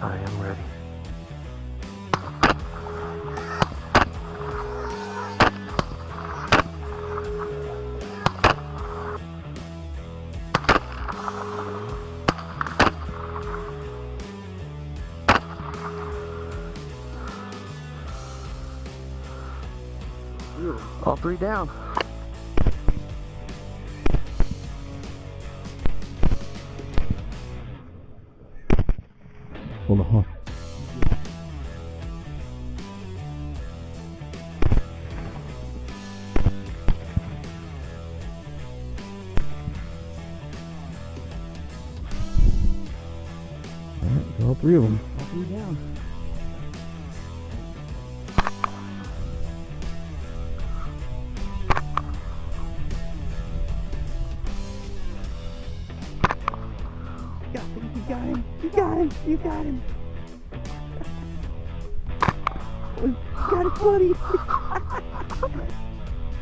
I am ready. All three down. Hold on. Alright, all three of them. All three down. You got him. You got him. You got him. You got it, buddy.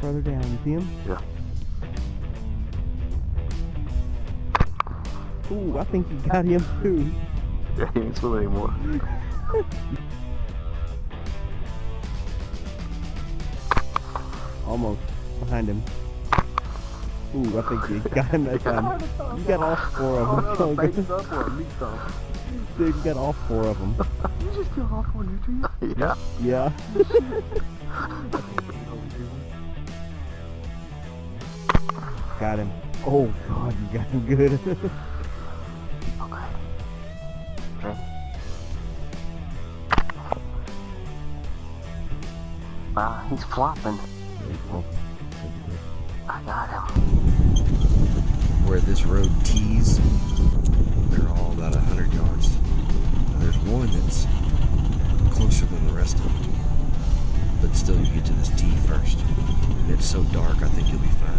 Further down, you see him? Yeah. Ooh, I think you got him too. Yeah, he ain't swimming anymore. Almost behind him. Ooh, I think you got him that time. You got all four of them. Oh, no, the up or a meat thumb. Dude, you got all four of them. You just killed all four nutrients? Yeah. Yeah. Got him. Oh God, you got him good. Okay. Okay. Wow, he's flopping. I got him. Where this road tees, they're all about 100 yards. Now, there's one that's closer than the rest of them, but still you get to this tee first. And it's so dark, I think you'll be fine.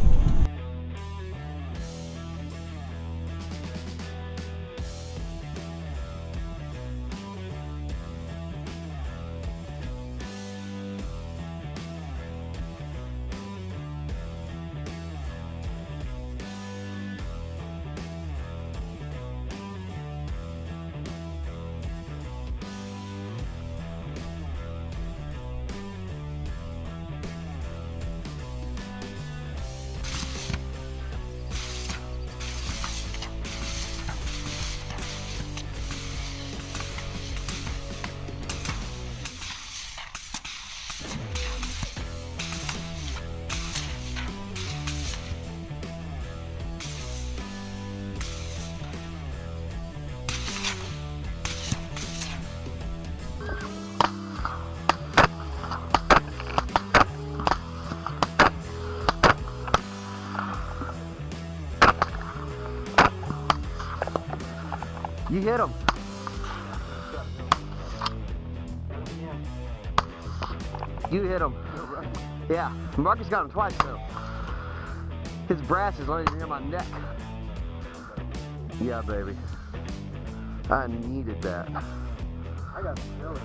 You hit him. You hit him. Yeah, Marcus got him twice though. His brass is landing near my neck. Yeah, baby. I needed that. I got some jelly.